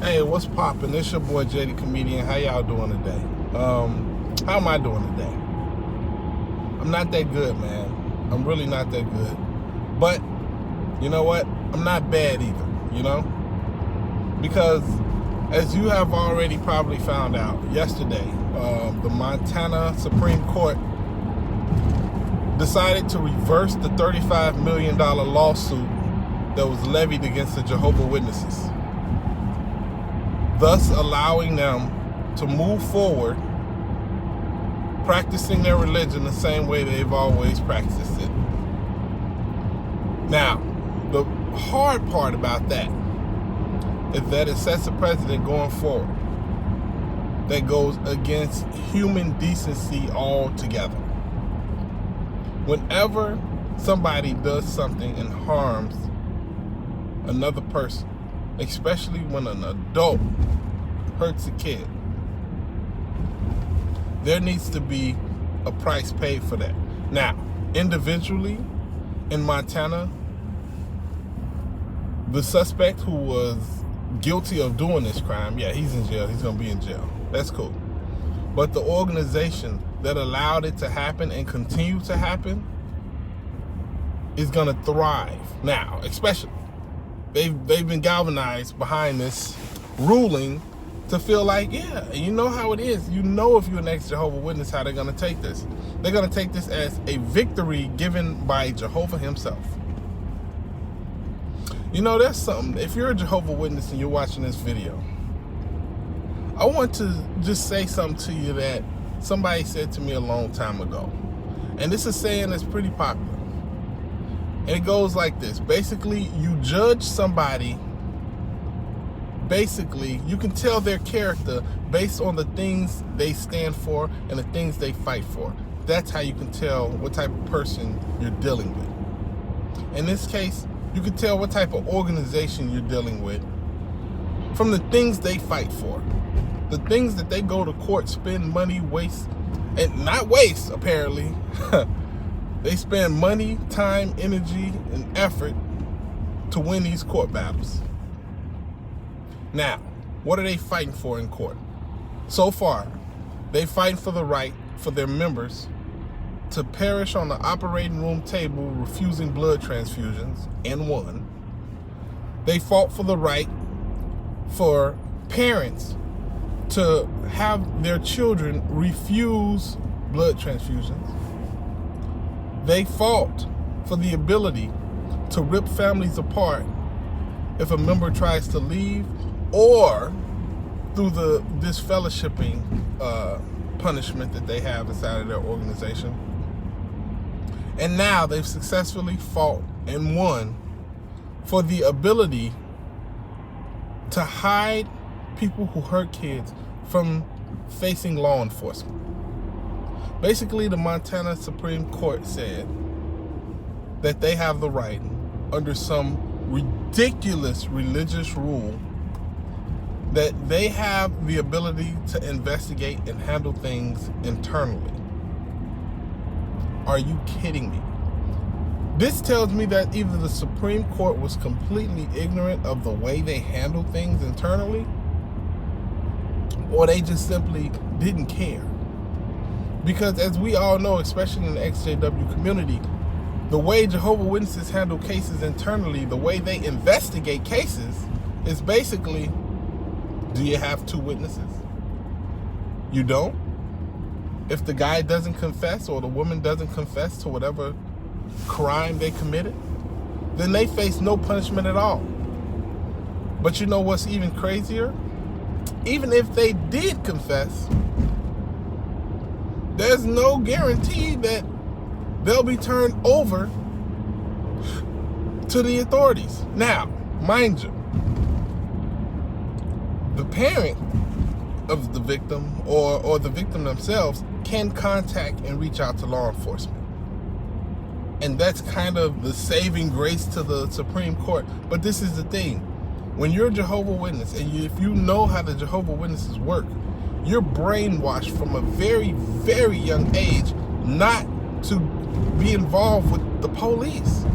Hey, what's poppin'? It's your boy JD Comedian. How y'all doing today? How am I doing today? I'm not that good, man. I'm really not that good. But, you know what? I'm not bad either, you know? Because, as you have already probably found out, yesterday, the Montana Supreme Court decided to reverse the $35 million lawsuit that was levied against the Jehovah Witnesses, thus allowing them to move forward practicing their religion the same way they've always practiced it. Now, the hard part about that is that it sets a precedent going forward that goes against human decency altogether. Whenever somebody does something and harms another person, especially when an adult hurts a kid, there needs to be a price paid for that. Now, individually, in Montana, the suspect who was guilty of doing this crime, yeah, he's in jail. He's going to be in jail. That's cool. But the organization that allowed it to happen and continue to happen is going to thrive. Now, especially, they've been galvanized behind this ruling to feel like, yeah, you know how it is. You know, if you're an ex-Jehovah Witness, how they're going to take this. They're going to take this as a victory given by Jehovah himself. You know, there's something. If you're a Jehovah Witness and you're watching this video, I want to just say something to you that somebody said to me a long time ago. And this is saying that's pretty popular. And it goes like this. Basically, you judge somebody. Basically, you can tell their character based on the things they stand for and the things they fight for. That's how you can tell what type of person you're dealing with. In this case, you can tell what type of organization you're dealing with from the things they fight for. The things that they go to court, spend money, waste, and not waste, apparently. They spend money, time, energy, and effort to win these court battles. Now, what are they fighting for in court? So far, they fight for the right for their members to perish on the operating room table refusing blood transfusions, and won. They fought for the right for parents to have their children refuse blood transfusions. They fought for the ability to rip families apart if a member tries to leave, or through the disfellowshipping punishment that they have inside of their organization. And now they've successfully fought and won for the ability to hide people who hurt kids from facing law enforcement. Basically, the Montana Supreme Court said that they have the right, under some ridiculous religious rule, that they have the ability to investigate and handle things internally. Are you kidding me? This tells me that either the Supreme Court was completely ignorant of the way they handle things internally, or they just simply didn't care. Because as we all know, especially in the XJW community, the way Jehovah Witnesses handle cases internally, the way they investigate cases, is basically, do you have two witnesses? You don't? If the guy doesn't confess or the woman doesn't confess to whatever crime they committed, then they face no punishment at all. But you know what's even crazier? Even if they did confess, there's no guarantee that they'll be turned over to the authorities. Now, mind you, the parent of the victim or the victim themselves can contact and reach out to law enforcement. And that's kind of the saving grace to the Supreme Court. But this is the thing. When you're a Jehovah Witness, and if you know how the Jehovah Witnesses work, you're brainwashed from a very, very young age not to be involved with the police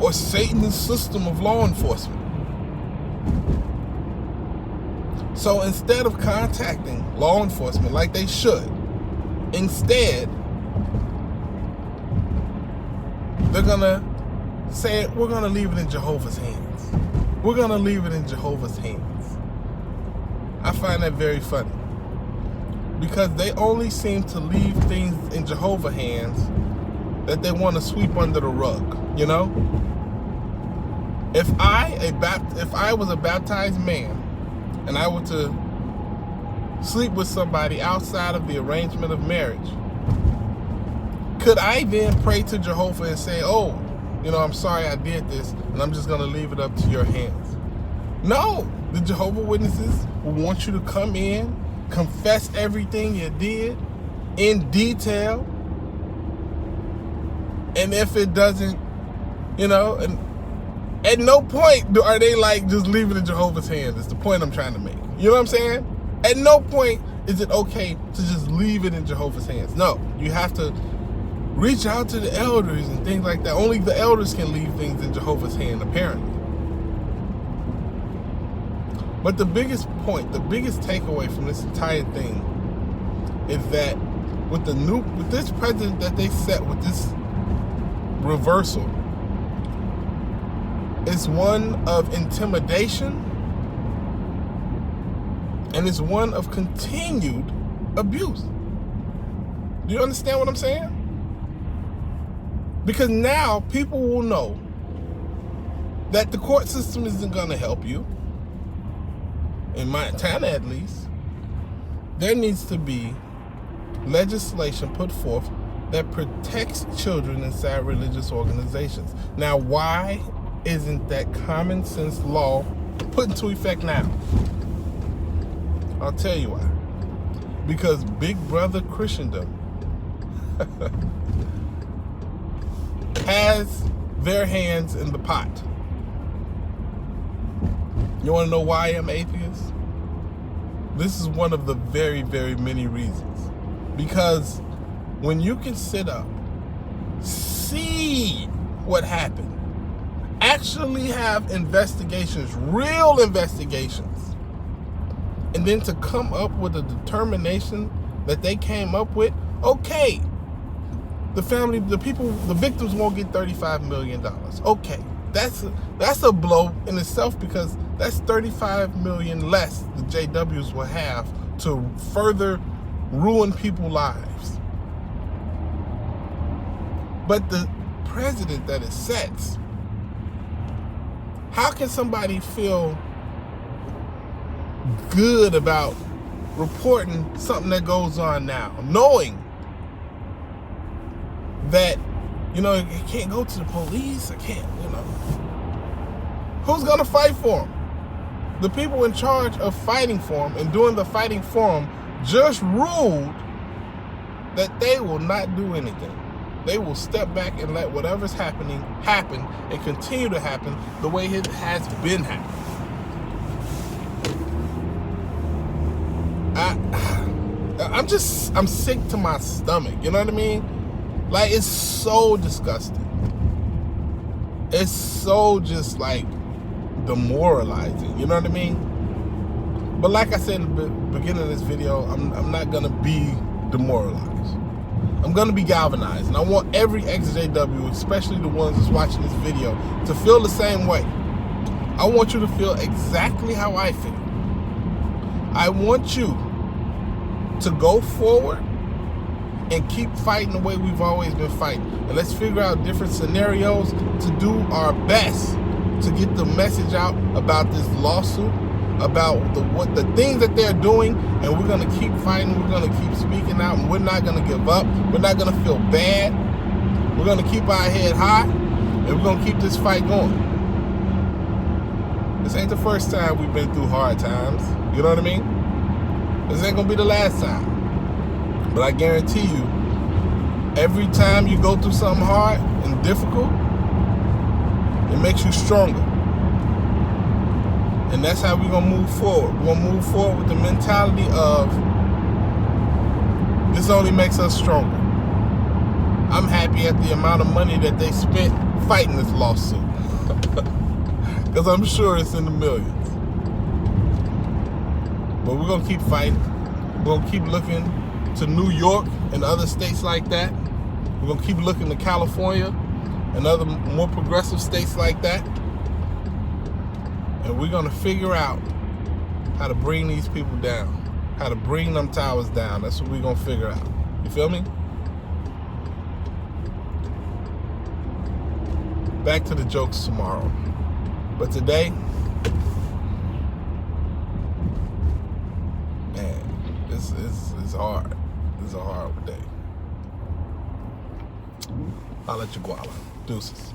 or Satan's system of law enforcement. So instead of contacting law enforcement like they should, instead, they're going to say, we're going to leave it in Jehovah's hands. We're going to leave it in Jehovah's hands. I find that very funny. Because they only seem to leave things in Jehovah's hands that they want to sweep under the rug, you know? If I was a baptized man and I were to sleep with somebody outside of the arrangement of marriage, could I then pray to Jehovah and say, oh, you know, I'm sorry I did this, and I'm just going to leave it up to your hands? No. The Jehovah's Witnesses will want you to come in, confess everything you did in detail, and if it doesn't, you know, and at no point are they like, just leave it in Jehovah's hands. It's the point I'm trying to make. You know what I'm saying? At no point is it okay to just leave it in Jehovah's hands. No, you have to reach out to the elders and things like that. Only the elders can leave things in Jehovah's hand, apparently. But the biggest point, the biggest takeaway from this entire thing is that with this precedent that they set, with this reversal, it's one of intimidation and it's one of continued abuse. Do you understand what I'm saying? Because now people will know that the court system isn't going to help you. In Montana, at least, there needs to be legislation put forth that protects children inside religious organizations. Now, why isn't that common sense law put into effect now? I'll tell you why. Because Big Brother Christendom has their hands in the pot. You want to know why I'm atheist? This is one of the very, very many reasons. Because when you can sit up, see what happened, actually have investigations, real investigations, and then to come up with a determination that they came up with, okay, the family, the people, the victims won't get $35 million. Okay, that's a blow in itself, because that's $35 million less the JWs will have to further ruin people's lives. But the precedent that it sets, how can somebody feel good about reporting something that goes on now, knowing that, you know, you can't go to the police, I can't, you know. Who's gonna fight for them? The people in charge of fighting for them and doing the fighting for them just ruled that they will not do anything. They will step back and let whatever's happening happen and continue to happen the way it has been happening. I'm sick to my stomach, you know what I mean? Like, it's so disgusting. It's so just like demoralizing, you know what I mean? But like I said in the beginning of this video, I'm not gonna be demoralized. I'm gonna be galvanized, and I want every ex-JW, especially the ones that's watching this video, to feel the same way. I want you to feel exactly how I feel. I want you to go forward and keep fighting the way we've always been fighting. And let's figure out different scenarios to do our best to get the message out about this lawsuit, about the things that they're doing, and we're gonna keep fighting, we're gonna keep speaking out, and we're not gonna give up, we're not gonna feel bad, we're gonna keep our head high, and we're gonna keep this fight going. This ain't the first time we've been through hard times, you know what I mean? This ain't gonna be the last time. But I guarantee you, every time you go through something hard and difficult, it makes you stronger. And that's how we're going to move forward. We're going to move forward with the mentality of, this only makes us stronger. I'm happy at the amount of money that they spent fighting this lawsuit. Because I'm sure it's in the millions. But we're going to keep fighting. We're going to keep looking to New York and other states like that. We're going to keep looking to California and other more progressive states like that. And we're going to figure out how to bring these people down. How to bring them towers down. That's what we're going to figure out. You feel me? Back to the jokes tomorrow. But today, man, it's hard. It's a hard day. I'll let you go out. Deuces.